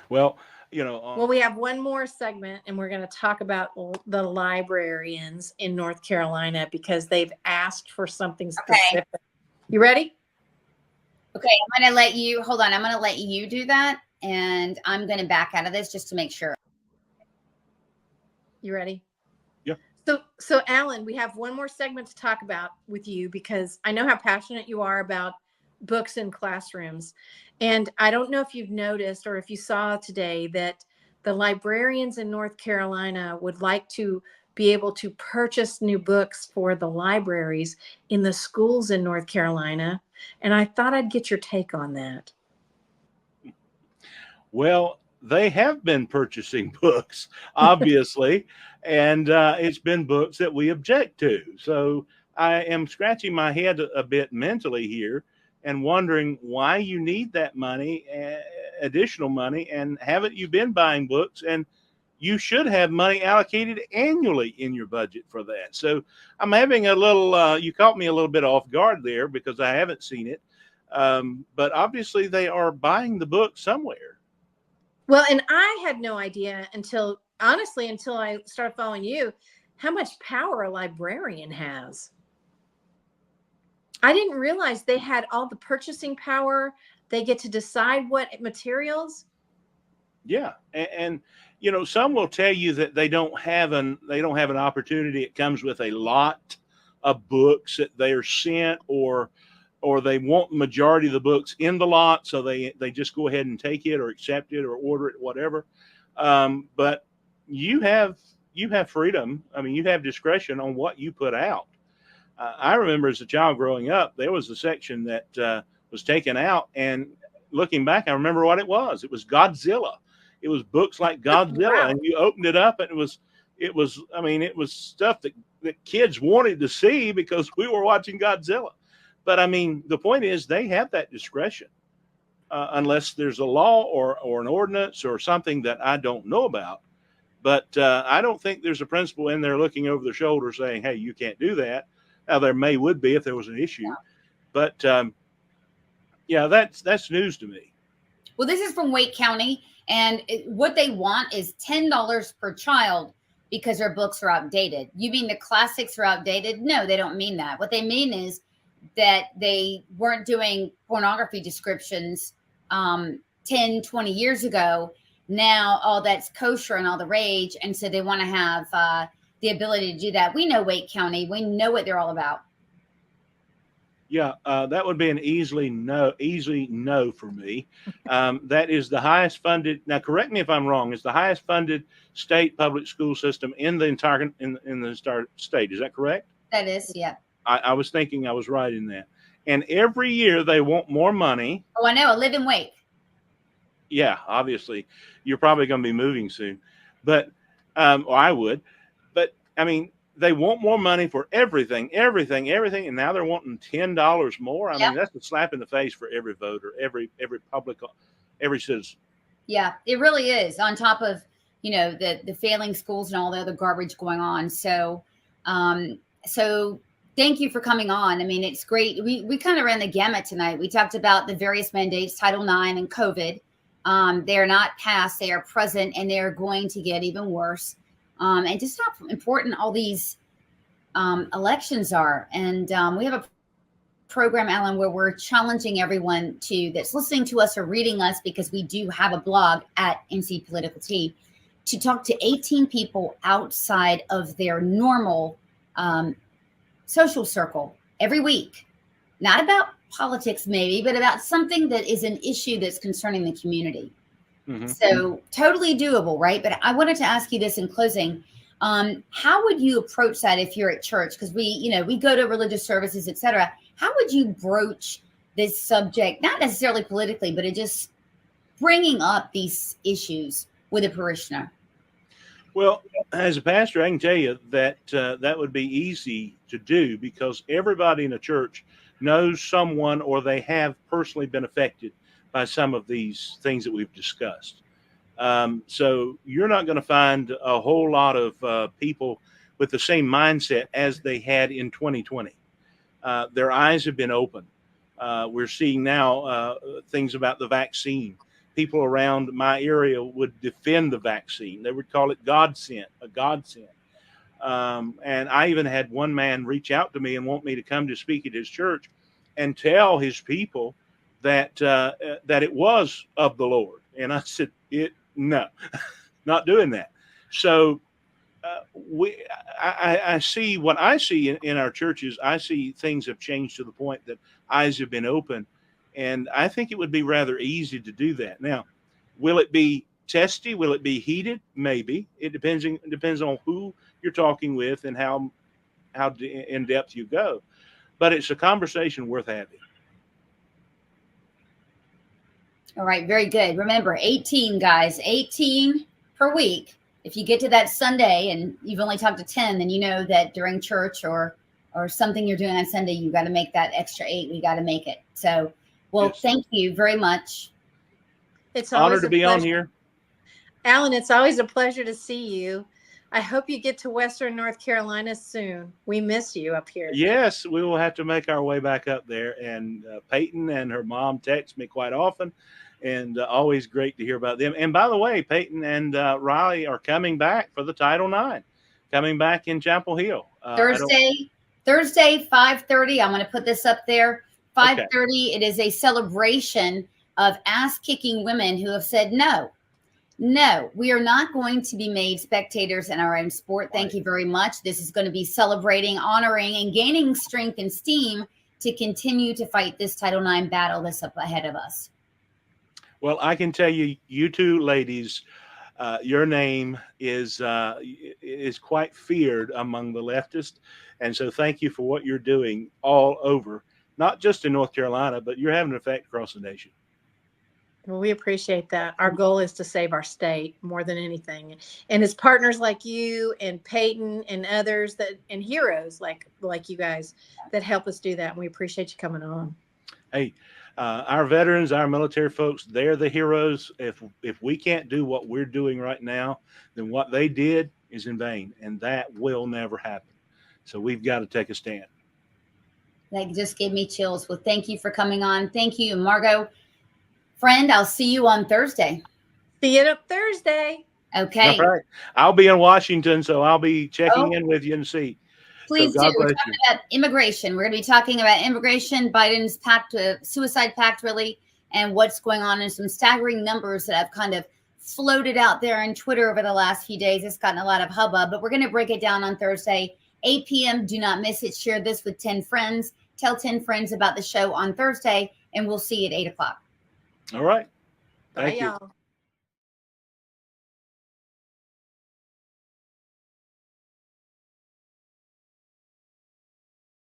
Well, we have one more segment, and we're going to talk about the librarians in North Carolina, because they've asked for something specific. Okay. You ready? Okay, I'm going to let you, hold on. I'm going to let you do that, and I'm going to back out of this just to make sure. You ready? Yeah. So Alan, we have one more segment to talk about with you because I know how passionate you are about books in classrooms. And I don't know if you've noticed or if you saw today that the librarians in North Carolina would like to be able to purchase new books for the libraries in the schools in North Carolina. And I thought I'd get your take on that. Well, they have been purchasing books, obviously, and it's been books that we object to. So I am scratching my head a bit mentally here and wondering why you need that money, additional money, and haven't you been buying books? And you should have money allocated annually in your budget for that. So I'm having a little, you caught me a little bit off guard there because I haven't seen it. But obviously they are buying the book somewhere. Well, and I had no idea until I started following you, how much power a librarian has. I didn't realize they had all the purchasing power. They get to decide what materials. Yeah. And you know, some will tell you that they don't have an opportunity. It comes with a lot of books that they are sent, or they want majority of the books in the lot, so they just go ahead and take it or accept it or order it, whatever. But you have freedom. I mean, you have discretion on what you put out. I remember as a child growing up, there was a section that was taken out, and looking back, I remember what it was. It was Godzilla. It was books like Godzilla, Wow. and you opened it up, and it was stuff that kids wanted to see because we were watching Godzilla. But I mean, the point is they have that discretion, unless there's a law or an ordinance or something that I don't know about. But I don't think there's a principal in there looking over their shoulder saying, "Hey, you can't do that." Now there would be if there was an issue, but yeah, that's news to me. Well, this is from Wake County, and what they want is $10 per child because their books are outdated. You mean the classics are outdated? No, they don't mean that. What they mean is that they weren't doing pornography descriptions 10, 20 years ago. Now all that's kosher and all the rage. And so they want to have the ability to do that. We know Wake County. We know what they're all about. Yeah, that would be an easy no for me. That is the highest funded. Now, correct me if I'm wrong. It's the highest funded state public school system in the entire state. Is that correct? That is, yeah. I was thinking I was right in that. And every year they want more money. Oh, I know. I live in Wake. Yeah, obviously, you're probably going to be moving soon, but or I would. But I mean, they want more money for everything, and now they're wanting $10 more. I mean, that's a slap in the face for every voter, every citizen. Yeah, it really is. On top of the failing schools and all the other garbage going on. So, thank you for coming on. I mean, it's great. We kind of ran the gamut tonight. We talked about the various mandates, Title IX and COVID. They are not passed. They are present, and they are going to get even worse. And just how important all these elections are. And we have a program, Alan, where we're challenging everyone that's listening to us or reading us, because we do have a blog at NC Political Tea, to talk to 18 people outside of their normal social circle every week. Not about politics, maybe, but about something that is an issue that's concerning the community. Mm-hmm. So totally doable, right? But I wanted to ask you this in closing. How would you approach that if you're at church? Because we go to religious services, et cetera. How would you broach this subject, not necessarily politically, but it just bringing up these issues with a parishioner? Well, as a pastor, I can tell you that that would be easy to do because everybody in a church knows someone or they have personally been affected by some of these things that we've discussed. So you're not going to find a whole lot of people with the same mindset as they had in 2020. Their eyes have been opened. We're seeing now things about the vaccine. People around my area would defend the vaccine. They would call it godsend, a godsend. And I even had one man reach out to me and want me to come to speak at his church and tell his people that that it was of the Lord. And I said, no, not doing that. So I see what I see in our churches. I see things have changed to the point that eyes have been open, and I think it would be rather easy to do that. Now, will it be testy? Will it be heated? Maybe. It depends on who you're talking with and how in depth you go. But it's a conversation worth having. All right, very good. Remember, 18 guys, 18 per week. If you get to that Sunday and you've only talked to 10, then you know that during church or something you're doing on Sunday, you got to make that extra 8. We got to make it. So, well, Yes. Thank you very much. It's Honored always to a be on pleasure. here. Alan, it's always a pleasure to see you. I hope you get to Western North Carolina soon. We miss you up here. Yes, we will have to make our way back up there. And Peyton and her mom text me quite often, and always great to hear about them. And by the way, Peyton and Riley are coming back for the Title IX, coming back in Chapel Hill. Thursday, 5:30. I'm going to put this up there. 5:30. It is a celebration of ass-kicking women who have said no. No, we are not going to be made spectators in our own sport. Thank you very much. This is going to be celebrating, honoring, and gaining strength and steam to continue to fight this Title IX battle that's up ahead of us. Well, I can tell you, you two ladies, your name is quite feared among the leftists. And so thank you for what you're doing all over, not just in North Carolina, but you're having an effect across the nation. Well, we appreciate that. Our goal is to save our state more than anything. And it's partners like you and Peyton and others and heroes like you guys that help us do that. And we appreciate you coming on. Hey, our veterans, our military folks, they're the heroes. If we can't do what we're doing right now, then what they did is in vain, and that will never happen. So we've got to take a stand. That just gave me chills. Well, thank you for coming on. Thank you, Margot. Friend, I'll see you on Thursday. See you up Thursday. Okay. All right. I'll be in Washington, so I'll be checking in with you and see. Please So do. We're talking about immigration. We're going to be talking about immigration, Biden's pact, suicide pact, really, and what's going on, and some staggering numbers that have kind of floated out there on Twitter over the last few days. It's gotten a lot of hubbub, but we're going to break it down on Thursday, 8 p.m. Do not miss it. Share this with 10 friends. Tell 10 friends about the show on Thursday, and we'll see you at 8 o'clock. All right. Bye, y'all.